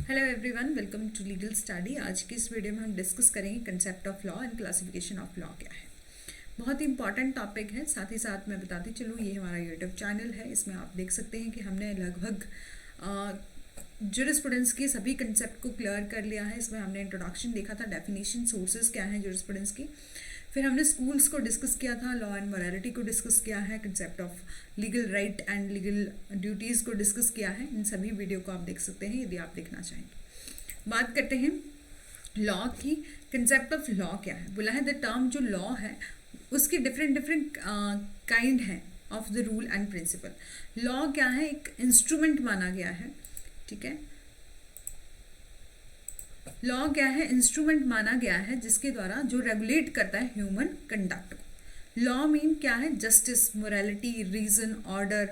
Hello everyone, welcome to legal study. आज की इस वीडियो में हम डिस्कस करेंगे concept of law and classification of law क्या है। बहुत ही इंपॉर्टेंट टॉपिक है। साथ ही साथ मैं बताती चलूँ, ये हमारा यूट्यूब चैनल है। इसमें आप देख सकते हैं कि हमने लगभग ज्यूरिस्प्रूडेंस के सभी कंसेप्ट को क्लियर कर लिया है। इसमें हमने इंट्रोडक्शन देखा था, डेफिनेशन, सोर्सेज क्या है ज्यूरिस्प्रूडेंस की। फिर हमने स्कूल्स को डिस्कस किया था, लॉ एंड मोरालिटी को डिस्कस किया है, concept of legal right and legal duties को डिस्कस किया है। इन सभी वीडियो को आप देख सकते हैं यदि आप देखना चाहें। बात करते हैं लॉ की। कंसेप्ट ऑफ लॉ क्या है? बोला है द टर्म जो लॉ है उसकी डिफरेंट काइंड है of the rule and principle. Law क्या है? एक इंस्ट्रूमेंट माना गया है, ठीक है। लॉ क्या है? इंस्ट्रूमेंट माना गया है जिसके द्वारा जो रेगुलेट करता है ह्यूमन कंडक्ट को। लॉ मीन क्या है? जस्टिस, मोरालिटी, रीजन, ऑर्डर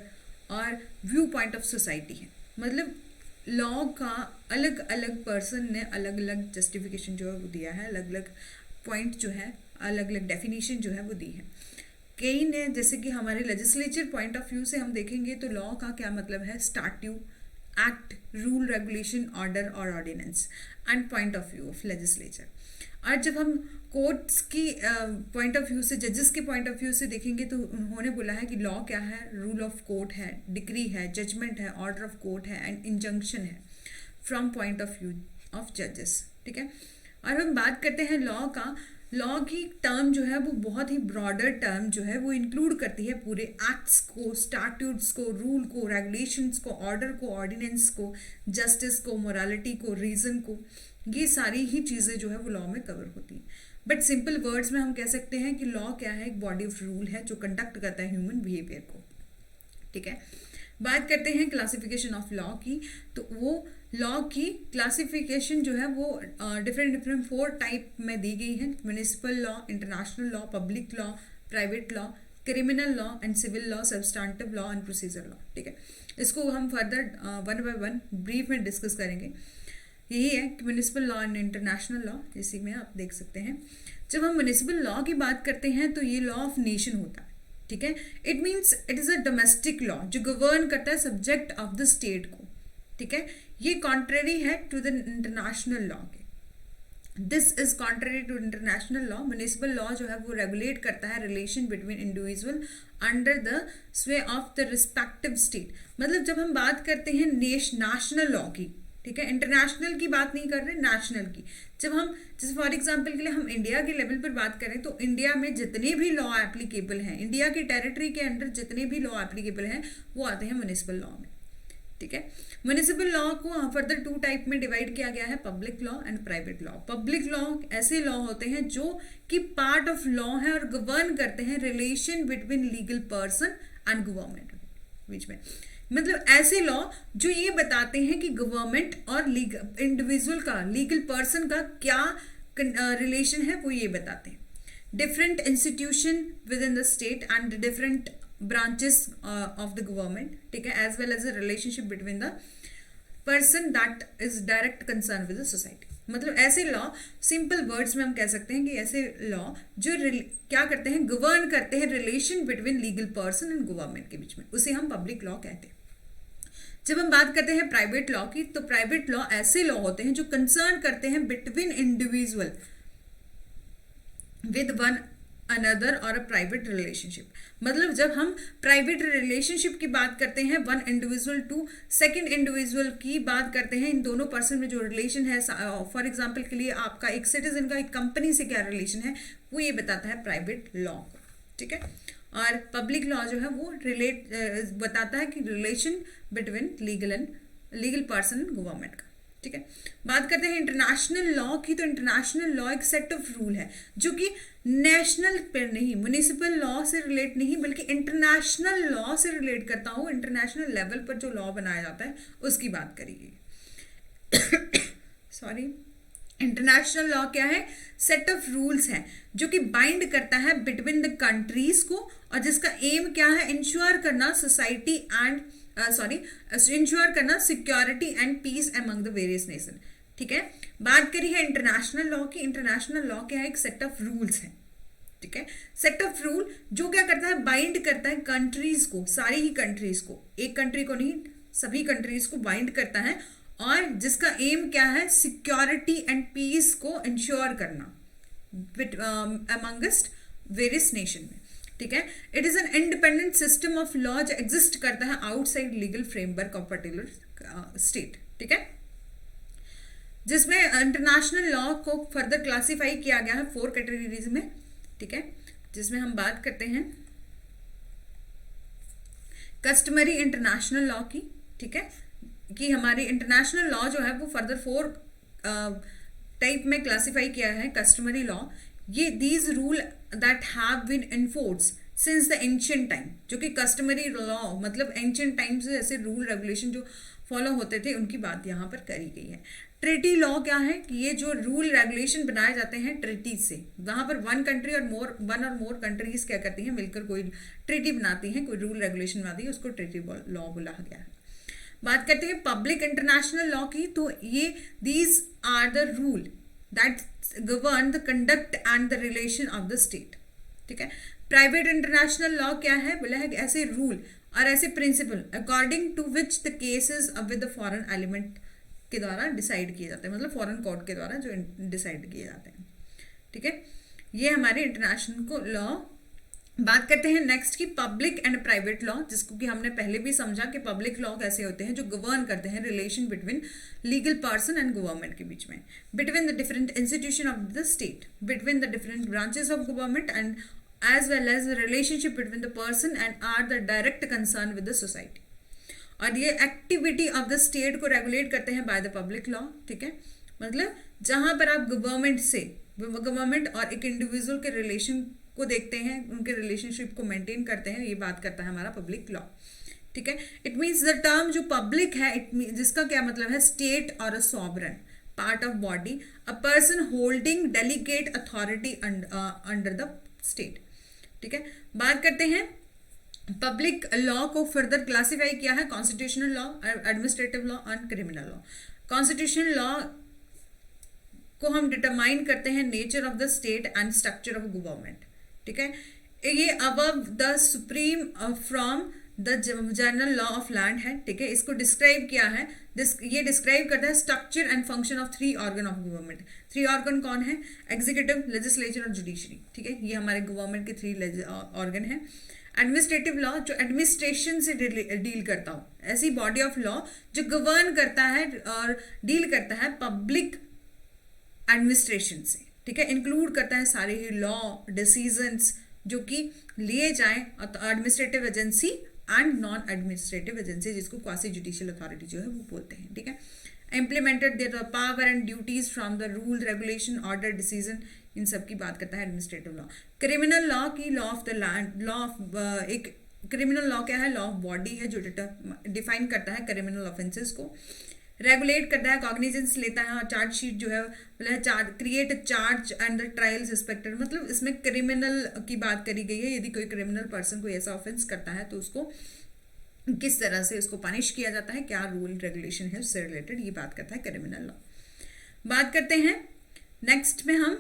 और व्यू पॉइंट ऑफ सोसाइटी है। मतलब लॉ का अलग अलग पर्सन ने अलग अलग जस्टिफिकेशन जो है वो दिया है, अलग अलग पॉइंट जो है, अलग अलग डेफिनेशन जो है वो दी है। कई ने, जैसे कि हमारे लेजिस्लेचर पॉइंट ऑफ व्यू से हम देखेंगे तो लॉ का क्या मतलब है? Statute, act, rule, regulation, order और ordinance and point of view of legislature. और जब हम कोर्ट्स की पॉइंट ऑफ व्यू से, जजेस के पॉइंट ऑफ व्यू से देखेंगे तो उन्होंने बोला है कि लॉ क्या है? रूल ऑफ कोर्ट है, डिक्री है, जजमेंट है, ऑर्डर ऑफ कोर्ट है एंड इंजंक्शन है from point of view of जजेस, ठीक है। और हम बात करते हैं लॉ का। लॉ की टर्म जो है वो बहुत ही ब्रॉडर टर्म जो है वो इंक्लूड करती है पूरे एक्ट्स को, स्टैट्यूट्स को, रूल को, रेगुलेशंस को, ऑर्डर को, ऑर्डिनेंस को, जस्टिस को, मोरालिटी को, रीजन को। ये सारी ही चीज़ें जो है वो लॉ में कवर होती हैं। बट सिंपल वर्ड्स में हम कह सकते हैं कि लॉ क्या है? एक बॉडी ऑफ रूल है जो कंडक्ट करता है ह्यूमन बिहेवियर को, ठीक है। बात करते हैं क्लासिफिकेशन ऑफ लॉ की। तो वो लॉ की क्लासिफिकेशन जो है वो डिफरेंट 4 टाइप में दी गई है। Municipal law, international law, public law, private law, criminal law and civil law, substantive law and procedure law, ठीक है। इसको हम further one by one brief में डिस्कस करेंगे। यही है कि municipal law and international law, इसी में आप देख सकते हैं। जब हम म्युनिसिपल लॉ की बात करते हैं तो ये लॉ ऑफ नेशन होता है, ठीक है। It means it is a domestic law जो गवर्न करता है सब्जेक्ट ऑफ द स्टेट को, ठीक है। ये कॉन्ट्रेरी है टू द इंटरनेशनल लॉ के। This is contrary to international law. Municipal law जो है वो रेगुलेट करता है relation between individual under the sway of the respective state. मतलब जब हम बात करते हैं नेशनल लॉ की, ठीक है, इंटरनेशनल की बात नहीं कर रहे, नेशनल की। जब हम, जैसे फॉर एग्जांपल के लिए हम इंडिया के लेवल पर बात करें तो इंडिया में जितने भी लॉ एप्लीकेबल हैं, इंडिया की टेरिटरी के अंडर जितने भी लॉ एप्लीकेबल हैं वो आते हैं म्युनिसिपल लॉ में, ठीक है। म्युनिसिपल लॉ को फर्दर 2 टाइप में डिवाइड किया गया है, public law and private law. Public law ऐसे लॉ होते हैं जो कि पार्ट ऑफ लॉ है और गवर्न करते हैं relation between legal person and government बीच में। मतलब ऐसे लॉ जो ये बताते हैं कि गवर्नमेंट और इंडिविजुअल का, लीगल पर्सन का क्या रिलेशन है, वो ये बताते हैं। Different institution with in the state and different branches of the government, ठीक है, as well as a relationship between the person that is direct concern with the society। मतलब ऐसे लॉ, सिंपल वर्ड्स में हम कह सकते हैं कि ऐसे लॉ जो क्या करते हैं? गवर्न करते हैं relation between legal person and government के बीच में, उसे हम पब्लिक लॉ कहते हैं। जब हम बात करते हैं प्राइवेट लॉ की, तो प्राइवेट लॉ ऐसे लॉ होते हैं जो कंसर्न करते हैं between individual with one another और अ प्राइवेट रिलेशनशिप। मतलब जब हम प्राइवेट रिलेशनशिप की बात करते हैं, one individual to second individual की बात करते हैं, इन दोनों पर्सन में जो रिलेशन है, फॉर एग्जांपल के लिए आपका एक सिटीजन का एक कंपनी से क्या रिलेशन है, वो ये बताता है प्राइवेट लॉ, ठीक है। और पब्लिक लॉ जो है वो बताता है कि relation between legal person and government का, ठीक है। बात करते हैं इंटरनेशनल लॉ की। तो इंटरनेशनल लॉ एक सेट ऑफ रूल है जो कि नेशनल पर नहीं, म्युनिसिपल लॉ से रिलेट नहीं, बल्कि इंटरनेशनल लॉ से रिलेट करता हूँ। इंटरनेशनल लेवल पर जो लॉ बनाया जाता है उसकी बात करिए। सॉरी, इंटरनेशनल लॉ क्या है? सेट ऑफ रूल्स है जो कि बाइंड करता है बिटवीन द कंट्रीज को, और जिसका एम क्या है? इंश्योर करना सोसाइटी एंड इंश्योर करना security and peace among the various nation, ठीक है। बात करी है इंटरनेशनल लॉ की। इंटरनेशनल लॉ क्या है? एक सेट ऑफ रूल्स है, ठीक है। सेट ऑफ रूल जो क्या करता है? बाइंड करता है कंट्रीज को, सारी ही कंट्रीज को, एक कंट्री को नहीं, सभी कंट्रीज को बाइंड करता है और जिसका एम क्या है, सिक्योरिटी एंड पीस को इंश्योर करना अमंगस्ट वेरियस नेशन में, ठीक है। It is an independent system of law जो एग्जिस्ट करता है outside legal framework of particular state, ठीक है, जिसमें इंटरनेशनल लॉ को फर्दर क्लासिफाई किया गया है 4 कैटेगरीज में, ठीक है, जिसमें हम बात करते हैं कस्टमरी इंटरनेशनल लॉ की, ठीक है, कि हमारी इंटरनेशनल लॉ जो है वो फर्दर 4 टाइप में क्लासिफाई किया है। कस्टमरी लॉ, ये these rule that have been enforce since the ancient time, जो कि कस्टमरी लॉ मतलब एंशिएंट टाइम से ऐसे रूल रेगुलेशन जो फॉलो होते थे उनकी बात यहाँ पर करी गई है। ट्रीटी लॉ क्या है कि ये जो रूल रेगुलेशन बनाए जाते हैं ट्रीटी से, वहाँ पर वन और मोर कंट्रीज क्या करती हैं, मिलकर कोई ट्रीटी बनाती हैं, कोई रूल रेगुलेशन बनाती है, उसको ट्रीटी लॉ बोला गया है। बात करते हैं पब्लिक इंटरनेशनल लॉ की, तो ये these are the rule that govern the conduct and the relation of the state, ठीक है। प्राइवेट इंटरनेशनल लॉ क्या है, बोला है कि ऐसे रूल और ऐसे principle according to which the cases with the foreign element के द्वारा डिसाइड किए जाते हैं, मतलब फॉरेन कोर्ट के द्वारा जो डिसाइड किए जाते हैं, ठीक है। ये हमारे इंटरनेशनल को लॉ। बात करते हैं नेक्स्ट की पब्लिक एंड प्राइवेट लॉ, जिसको कि हमने पहले भी समझा कि पब्लिक लॉ कैसे होते हैं, जो गवर्न करते हैं relation between legal person and government के बीच में, between the different institution of the state, between the different branches of government and as well as the relationship between the person and are the direct concern with the society। और ये activity of the state को regulate करते हैं by the public law, ठीक है, मतलब जहां पर आप गवर्नमेंट और एक इंडिविजुअल के रिलेशन को देखते हैं, उनके रिलेशनशिप को मेंटेन करते हैं, ये बात करता है हमारा पब्लिक लॉ, ठीक है। इट मीन्स द टर्म जो पब्लिक है, जिसका क्या मतलब है, स्टेट और a sovereign part of body, a person holding delegate authority under the state, ठीक है। बात करते हैं पब्लिक लॉ को फर्दर क्लासिफाई किया है constitutional law, administrative law and criminal law. Constitutional law को हम डिटरमाइन करते हैं nature of the state and structure of government, ठीक है। ये above the supreme from the general law of land है, ठीक है, इसको डिस्क्राइब किया है, ये डिस्क्राइब करता है structure and function of 3 organ of government. 3 organ कौन है, एग्जीक्यूटिव, लेजिस्लेचर और जुडिशरी, ठीक है, ये हमारे गवर्नमेंट के 3 ऑर्गन है। एडमिनिस्ट्रेटिव लॉ जो एडमिनिस्ट्रेशन से डील करता हो, ऐसी बॉडी ऑफ लॉ जो गवर्न करता है और डील करता है पब्लिक एडमिनिस्ट्रेशन से, ठीक है, इंक्लूड करता है सारे ही लॉ डिसीजंस जो कि लिए जाएं administrative agency and non administrative agency, जिसको क्वासी जुडिशियल अथॉरिटी जो है वो बोलते हैं, ठीक है। Implemented their power and duties from the rule regulation order decision, इन सब की बात करता है एडमिनिस्ट्रेटिव लॉ। क्रिमिनल लॉ की law of the land, law of एक क्रिमिनल लॉ क्या है, लॉ ऑफ बॉडी है जो डिफाइन करता है क्रिमिनल ऑफेंसेस को, रेगुलेट करता है, कॉग्निजेंस लेता है, और चार्जशीट जो है create charge and the trial suspected, मतलब इसमें क्रिमिनल की बात करी गई है, यदि कोई क्रिमिनल पर्सन कोई ऐसा ऑफेंस करता है तो उसको किस तरह से उसको पनिश किया जाता है, क्या रूल रेगुलेशन है उससे रिलेटेड, ये बात करता है क्रिमिनल लॉ। बात करते हैं नेक्स्ट में हम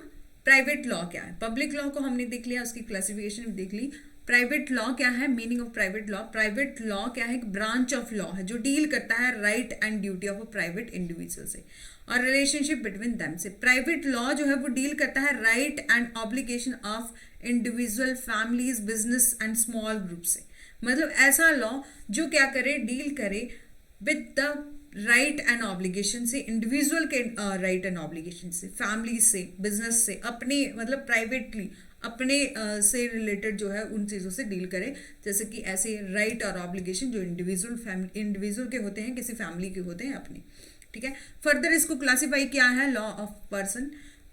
प्राइवेट लॉ क्या है। पब्लिक लॉ को हमने देख लिया, उसकी क्लासिफिकेशन भी देख ली। प्राइवेट लॉ क्या है, meaning of private law. Private law क्या है, एक ब्रांच ऑफ लॉ है जो डील करता है right and duty of a private individual से और रिलेशनशिप बिटवीन देम से। प्राइवेट लॉ जो है वो डील करता है right and obligation of individual, families, business and small group से, मतलब ऐसा लॉ जो क्या करे, डील करे with the right and obligation से, इंडिविजुअल के राइट एंड ऑब्लिगेशन से, फैमिली से, बिजनेस से, अपने मतलब प्राइवेटली अपने से रिलेटेड जो है उन चीज़ों से डील करे, जैसे कि ऐसे राइट और ऑब्लिगेशन जो इंडिविजुअल के होते हैं, किसी फैमिली के होते हैं अपने, ठीक है। फर्दर इसको क्लासीफाई किया है law of person,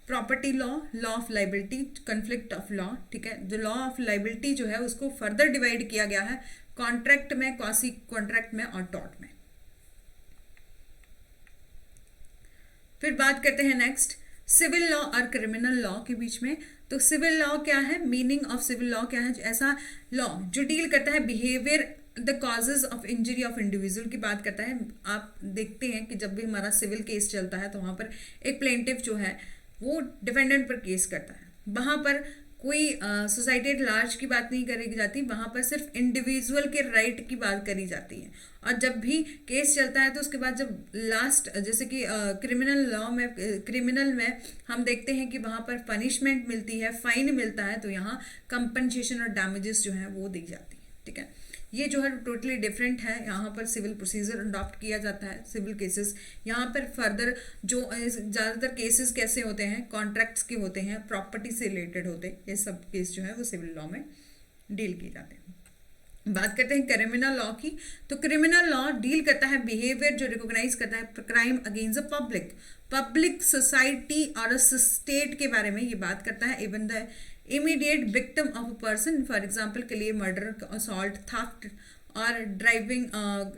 property law, law of liability, conflict of law, ठीक है। जो लॉ ऑफ लाइबिलिटी जो है उसको फर्दर डिवाइड किया गया है कॉन्ट्रैक्ट में, क्वासी कॉन्ट्रैक्ट में और टॉर्ट में। फिर बात करते हैं नेक्स्ट सिविल लॉ और क्रिमिनल लॉ के बीच में। तो सिविल लॉ क्या है, मीनिंग ऑफ सिविल लॉ क्या है, ऐसा लॉ जो डील करता है behaviour the causes of injury of individual की बात करता है। आप देखते हैं कि जब भी हमारा सिविल केस चलता है तो वहाँ पर एक प्लेंटिफ जो है वो डिफेंडेंट पर केस करता है, वहाँ पर कोई सोसाइटी एट लार्ज की बात नहीं करी जाती, वहाँ पर सिर्फ इंडिविजुअल के राइट की बात करी जाती है। और जब भी केस चलता है तो उसके बाद जब लास्ट, जैसे कि क्रिमिनल लॉ में, क्रिमिनल में हम देखते हैं कि वहाँ पर पनिशमेंट मिलती है, फाइन मिलता है, तो यहाँ कंपनसेशन और डैमेजेस जो है वो दी जाती है। ठीक है, ये जो है टोटली डिफरेंट है। यहाँ पर सिविल प्रोसीजर अडॉप्ट किया जाता है, सिविल केसेस। यहाँ पर फर्दर जो ज़्यादातर केसेस कैसे होते हैं, कॉन्ट्रैक्ट्स के होते हैं, प्रॉपर्टी से रिलेटेड होते हैं, ये सब केस जो है वो सिविल लॉ में डील किए जाते हैं। बात करते हैं क्रिमिनल लॉ की, तो क्रिमिनल लॉ डील करता है बिहेवियर जो रिकॉग्नाइज करता है crime against the public society और स्टेट के बारे में ये बात करता है। Even the immediate victim of a person, for example के लिए मर्डर, असॉल्ट, थफ्ट और ड्राइविंग,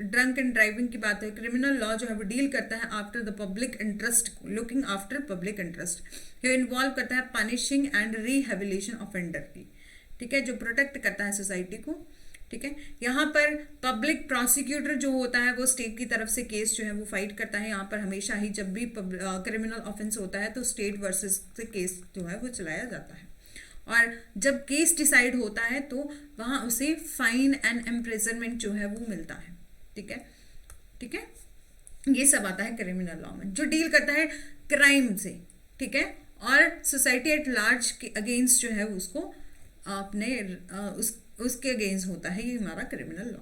ड्रंक एंड ड्राइविंग की बात है। क्रिमिनल लॉ जो है वो डील करता है after the public interest, looking after public interest. ये इन्वॉल्व करता है पनिशिंग एंड रिहेबिलिटेशन ऑफेंडर की। ठीक है, जो प्रोटेक्ट करता है सोसाइटी को। ठीक है, यहाँ पर पब्लिक प्रोसिक्यूटर जो होता है वो स्टेट की तरफ से केस जो है वो फाइट करता है। यहाँ पर हमेशा ही जब भी क्रिमिनल ऑफेंस होता है तो स्टेट वर्सेस से केस जो है वो चलाया जाता है। और जब केस डिसाइड होता है तो वहाँ उसे फाइन एंड इम्प्रिजनमेंट जो है वो मिलता है। ठीक है, ठीक है, ये सब आता है क्रिमिनल लॉ में, जो डील करता है क्राइम से। ठीक है, और सोसाइटी एट लार्ज के अगेंस्ट जो है उसको अपने उसके अगेंस्ट होता है, ये हमारा क्रिमिनल लॉ।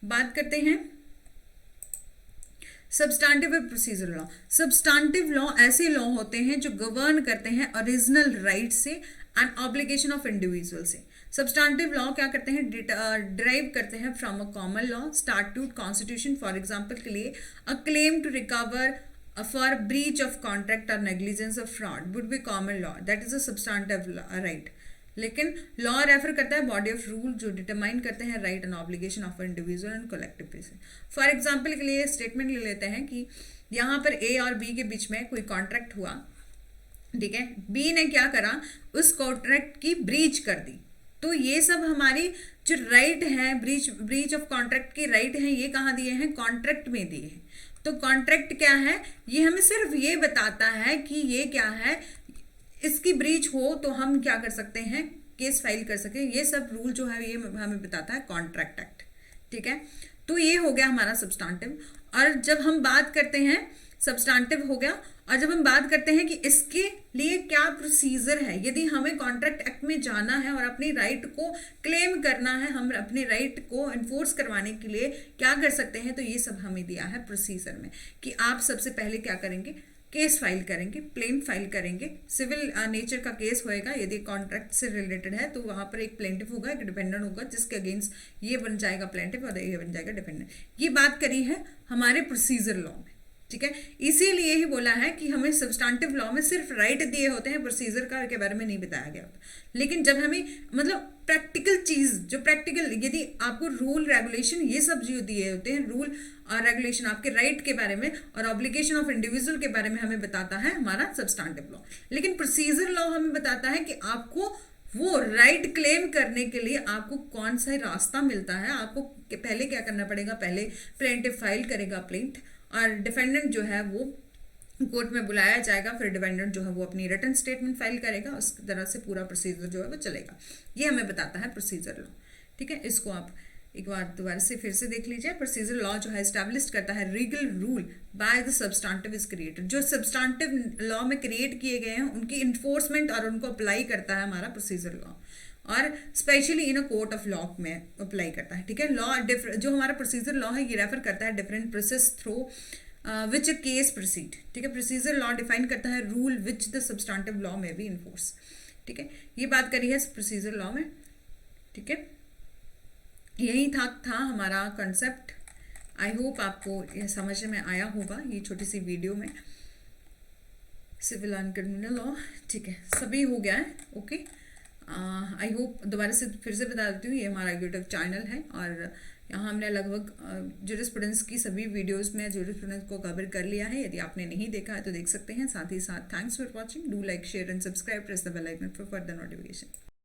बात करते हैं सब्सटैंटिव और प्रोसीजर लॉ। सब्सटैंटिव लॉ ऐसे लॉ होते हैं जो गवर्न करते हैं ओरिजिनल राइट से एंड ऑब्लिगेशन ऑफ इंडिविजुअल से। सब्सटैंटिव लॉ क्या करते हैं, डिराइव करते हैं from a common law, statute, constitution. For example के लिए a claim to recover for breach of contract और negligence of fraud would be common law, that is a substantive right. लेकिन law refer करता है body of rule जो determine करते हैं right and obligation of individual and collective basis. For example के लिए statement ले लेते हैं कि यहाँ पर ए और बी के बीच में कोई कॉन्ट्रैक्ट हुआ। ठीक है, बी ने क्या करा, उस कॉन्ट्रैक्ट की ब्रीच कर दी। तो ये सब हमारी जो राइट है, ब्रीच ऑफ कॉन्ट्रैक्ट की राइट है, ये कहाँ दिए हैं, कॉन्ट्रैक्ट में दिए हैं। तो कॉन्ट्रैक्ट क्या है, ये हमें सिर्फ ये बताता है कि ये क्या है, इसकी ब्रीच हो तो हम क्या कर सकते हैं, केस फाइल कर सके। ये सब रूल जो है ये हमें बताता है कॉन्ट्रैक्ट एक्ट। ठीक है, तो ये हो गया हमारा सब्सटैंटिव। और जब हम बात करते हैं, सब्सटैंटिव हो गया, और जब हम बात करते हैं कि इसके लिए क्या प्रोसीजर है, यदि हमें कॉन्ट्रैक्ट एक्ट में जाना है और अपनी राइट को क्लेम करना है, हम अपने राइट को इन्फोर्स करवाने के लिए क्या कर सकते हैं, तो ये सब हमें दिया है प्रोसीजर में कि आप सबसे पहले क्या करेंगे, केस फाइल करेंगे, प्लेंट फाइल करेंगे। सिविल नेचर का केस होएगा, यदि कॉन्ट्रैक्ट से रिलेटेड है तो वहां पर एक प्लेंटिफ होगा, एक डिपेंडेंट होगा, जिसके अगेंस्ट ये बन जाएगा प्लेंटिफ और ये बन जाएगा डिपेंडेंट। ये बात करी है हमारे प्रोसीजर लॉ में। ठीक है, इसीलिए ही बोला है कि हमें सब्सटैंटिव लॉ में सिर्फ राइट दिए होते हैं, प्रोसीजर का के बारे में नहीं बताया गया होता। लेकिन जब हमें मतलब प्रैक्टिकल चीज, जो प्रैक्टिकल, यदि आपको रूल रेगुलेशन ये सब जो दिए होते हैं, रूल और रेगुलेशन आपके राइट के बारे में और ऑब्लिगेशन ऑफ इंडिविजुअल के बारे में हमें बताता है हमारा सब्सटैंटिव लॉ। लेकिन प्रोसीजर लॉ हमें बताता है कि आपको वो राइट क्लेम करने के लिए आपको कौन सा रास्ता मिलता है, आपको पहले क्या करना पड़ेगा, पहले प्लेंटिफ फाइल करेगा प्लेंट, और डिफेंडेंट जो है वो कोर्ट में बुलाया जाएगा, फिर डिफेंडेंट जो है वो अपनी रिटन स्टेटमेंट फाइल करेगा, उस तरह से पूरा प्रोसीजर जो है वो चलेगा। ये हमें बताता है प्रोसीजर लॉ। ठीक है, इसको आप एक बार दोबारा से फिर से देख लीजिए। प्रोसीजर लॉ जो है एस्टैब्लिश करता है legal rule by the substantive is created. जो सब्सटैंटिव लॉ में क्रिएट किए गए हैं उनकी इन्फोर्समेंट और उनको अप्लाई करता है हमारा प्रोसीजर लॉ, और specially in a court of law में अप्लाई करता है। ठीक है, लॉ जो हमारा प्रोसीजर लॉ है ये रेफर करता है different process through which a case proceed. ठीक है, प्रोसीजर लॉ डिफाइन करता है rule which the substantive law में बी इन्फोर्स। ठीक है, ये बात करी है प्रोसीजर लॉ में। ठीक है, यही था हमारा कॉन्सेप्ट। आई होप आपको यह समझ में आया होगा ये छोटी सी वीडियो में, सिविल एंड क्रिमिनल लॉ। ठीक है, सभी हो गया है। ओके, आई होप, दोबारा से फिर से बता देती हूँ, ये हमारा यूट्यूब चैनल है और यहाँ हमने लगभग ज्यूरिस्प्रूडेंस की सभी वीडियोस में ज्यूरिस्प्रूडेंस को कवर कर लिया है। यदि आपने नहीं देखा है तो देख सकते हैं। साथ ही साथ thanks for watching, do like, share and subscribe, press the bell icon for further notification.